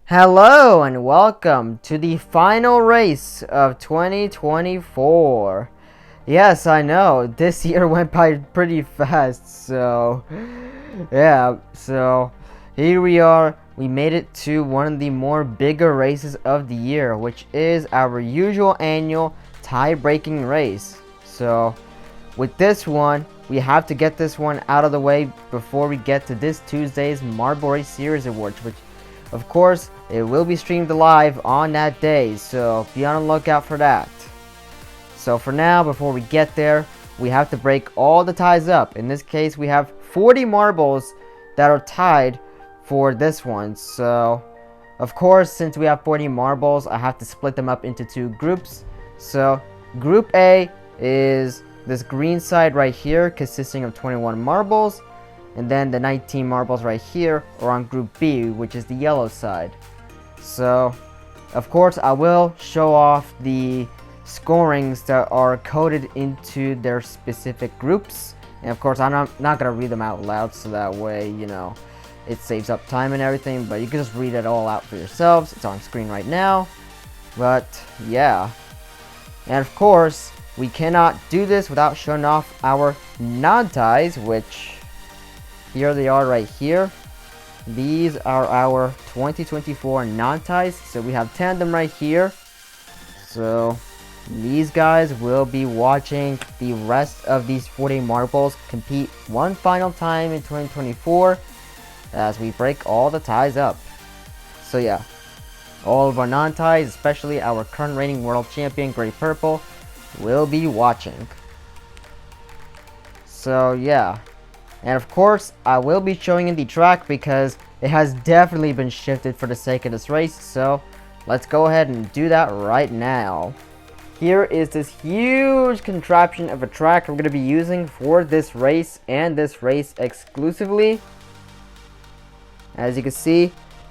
Hello and welcome to the final race of 2024. Yes, I know, this year went by pretty fast, so here we are. We made it to one of the more bigger races of the year, which is our usual annual tie-breaking race. So with this one, we have to get this one out of the way before we get to this Tuesday's Marble Race Series Awards, which of course, it will be streamed live on that day, so be on the lookout for that. So for now, before we get there, we have to break all the ties up. In this case, we have 40 marbles that are tied for this one. So, of course, since we have 40 marbles, I have to split them up into two groups. So, Group A is this green side right here, consisting of 21 marbles. And then the 19 marbles right here are on Group B, which is the yellow side. So, of course, I will show off the scorings that are coded into their specific groups. And of course, I'm not going to read them out loud, so that way, it saves up time and everything. But you can just read it all out for yourselves. It's on screen right now. But, yeah. And of course, we cannot do this without showing off our non-ties, which here they are right here. These are our 2024 non-ties. So we have 10 of them right here. So these guys will be watching the rest of these 40 marbles compete one final time in 2024 as we break all the ties up. So yeah, all of our non-ties, especially our current reigning world champion Gray Purple, will be watching. So yeah. And of course, I will be showing you the track because it has definitely been shifted for the sake of this race. So let's go ahead and do that right now. Here is this huge contraption of a track we're going to be using for this race and this race exclusively. As you can see,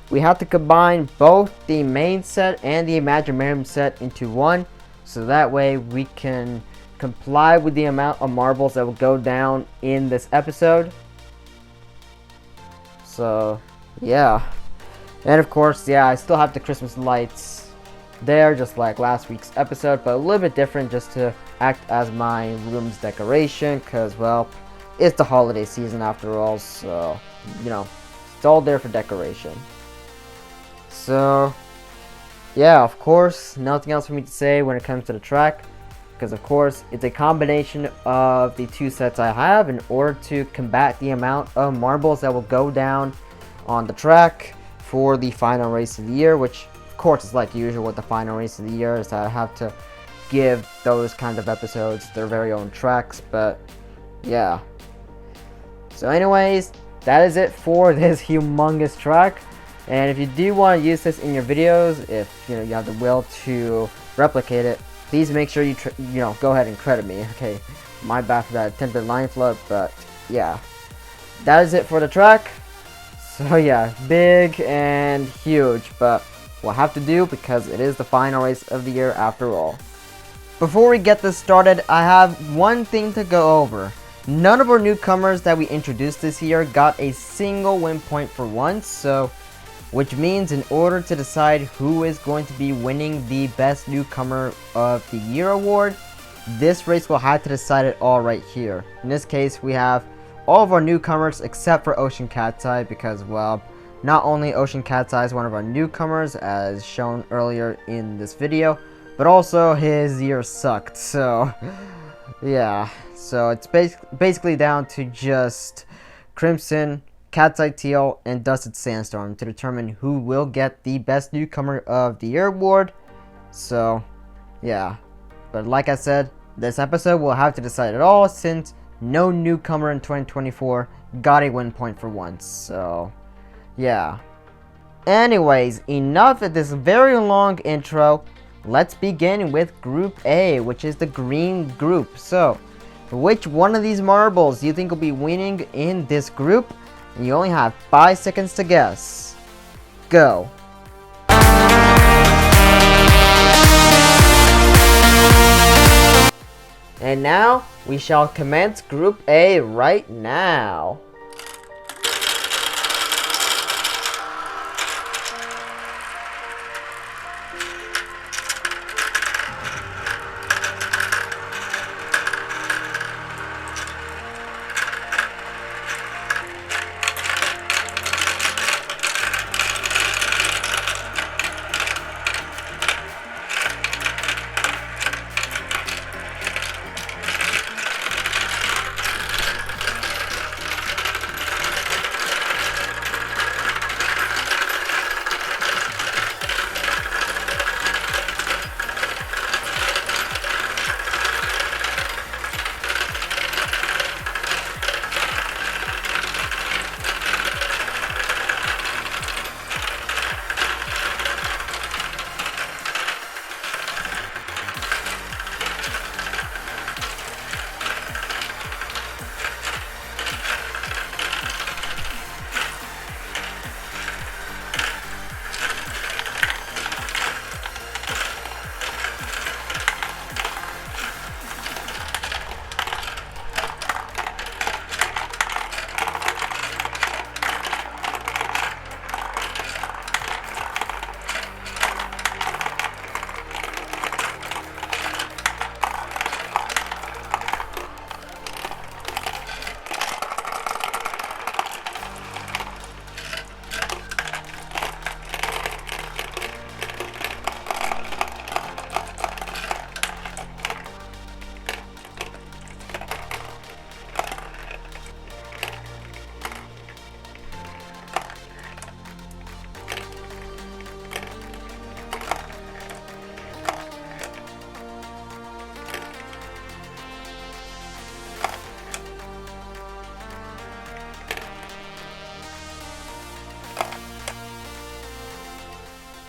we have to combine both the main set and the Imaginarium set into one. So that way we can comply with the amount of marbles that will go down in this episode. So yeah, and of course, yeah, I still have the Christmas lights there just like last week's episode, but a little bit different just to act as my room's decoration because, well, it's the holiday season after all, so it's all there for decoration. So yeah, of course, nothing else for me to say when it comes to the track, because of course it's a combination of the two sets I have in order to combat the amount of marbles that will go down on the track for the final race of the year, which of course is like usual with the final race of the year, is that I have to give those kind of episodes their very own tracks. But yeah, so anyways, that is it for this humongous track. And if you do want to use this in your videos, if you have the will to replicate it, please make sure you go ahead and credit me. Okay, my bad for that attempted line flip, but yeah, that is it for the track. So yeah, big and huge, but we'll have to do because it is the final race of the year after all. Before we get this started, I have one thing to go over. None of our newcomers that we introduced this year got a single win point for once, so which means in order to decide who is going to be winning the Best Newcomer of the Year award, this race will have to decide it all right here. In this case, we have all of our newcomers except for Ocean Cat's Eye because, well, not only Ocean Cat's Eye is one of our newcomers as shown earlier in this video, but also his year sucked. So yeah, so it's basically down to just Crimson, Cat's Eye Teal, and Dusted Sandstorm to determine who will get the Best Newcomer of the Year award. So yeah, but like I said, this episode will have to decide it all since no newcomer in 2024 got a win point for once. So yeah, anyways, enough of this very long intro. Let's begin with Group A, which is the green group. So which one of these marbles do you think will be winning in this group? And you only have 5 seconds to guess. Go. And now, we shall commence Group A right now.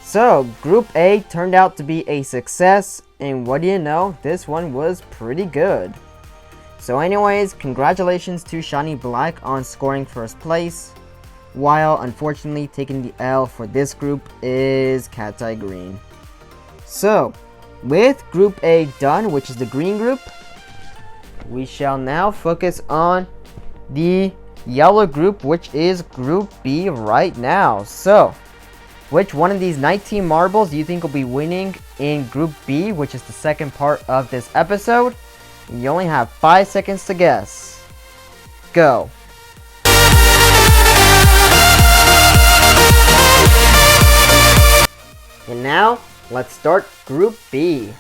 So, Group A turned out to be a success, and what do you know, this one was pretty good. So anyways, congratulations to Shiny Black on scoring first place, while unfortunately taking the L for this group is Cat's Eye Green. So, with Group A done, which is the green group, we shall now focus on the yellow group, which is Group B right now. So, which one of these 19 marbles do you think will be winning in Group B, which is the second part of this episode? You only have 5 seconds to guess. Go. And now, let's start Group B.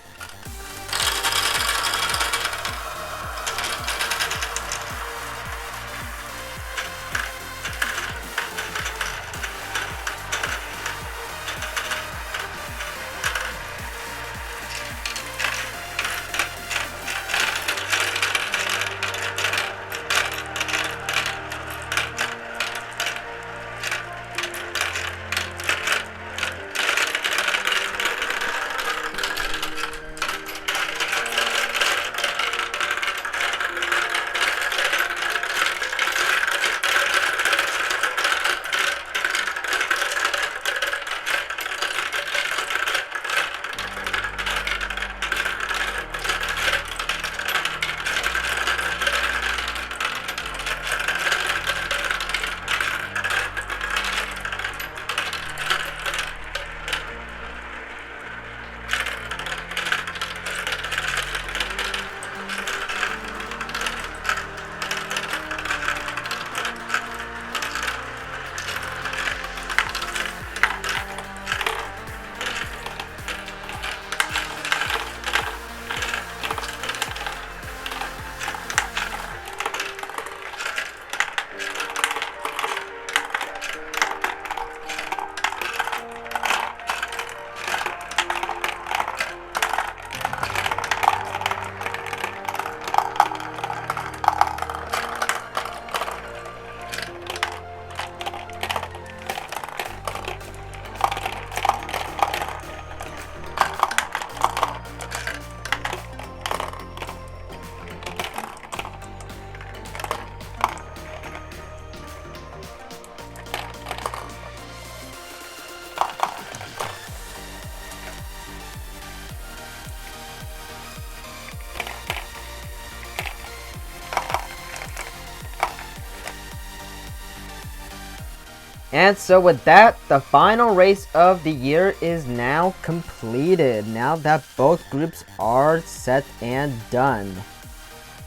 And so with that, the final race of the year is now completed, now that both groups are set and done.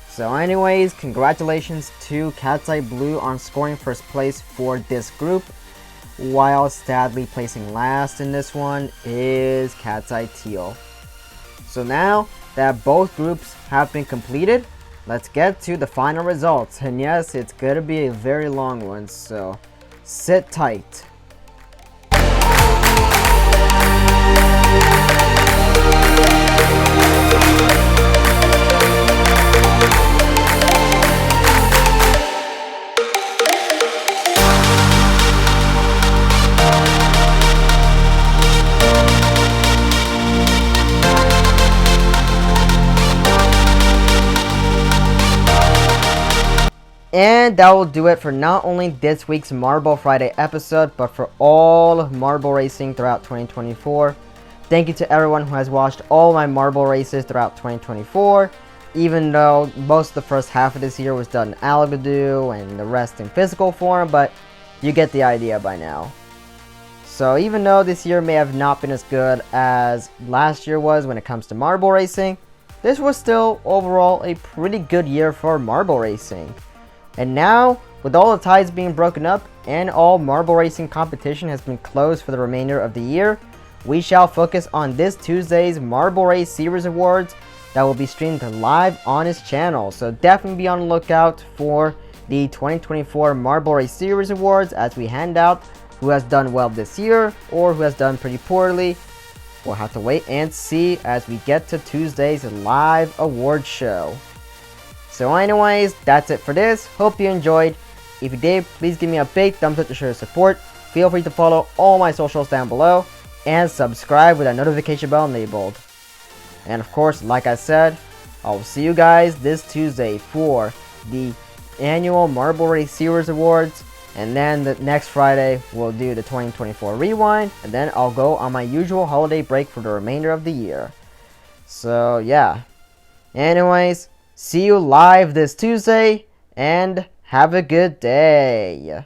So anyways, congratulations to Cat's Eye Blue on scoring first place for this group, while sadly placing last in this one is Cat's Eye Teal. So now that both groups have been completed, let's get to the final results. And yes, it's gonna be a very long one, so sit tight. And that will do it for not only this week's Marble Friday episode, but for all of marble racing throughout 2024. Thank you to everyone who has watched all my marble races throughout 2024, even though most of the first half of this year was done in Alabado and the rest in physical form, but you get the idea by now. So even though this year may have not been as good as last year was when it comes to marble racing, this was still overall a pretty good year for marble racing. And now, with all the ties being broken up and all marble racing competition has been closed for the remainder of the year, we shall focus on this Tuesday's Marble Race Series Awards that will be streamed live on his channel. So definitely be on the lookout for the 2024 Marble Race Series Awards as we hand out who has done well this year or who has done pretty poorly. We'll have to wait and see as we get to Tuesday's live award show. So anyways, that's it for this. Hope you enjoyed. If you did, please give me a big thumbs up to show your support. Feel free to follow all my socials down below. and subscribe with that notification bell enabled. And of course, like I said, I'll see you guys this Tuesday for the annual Marble Race Series Awards. And then the next Friday, we'll do the 2024 Rewind. And then I'll go on my usual holiday break for the remainder of the year. So, yeah. Anyways, see you live this Tuesday. And have a good day.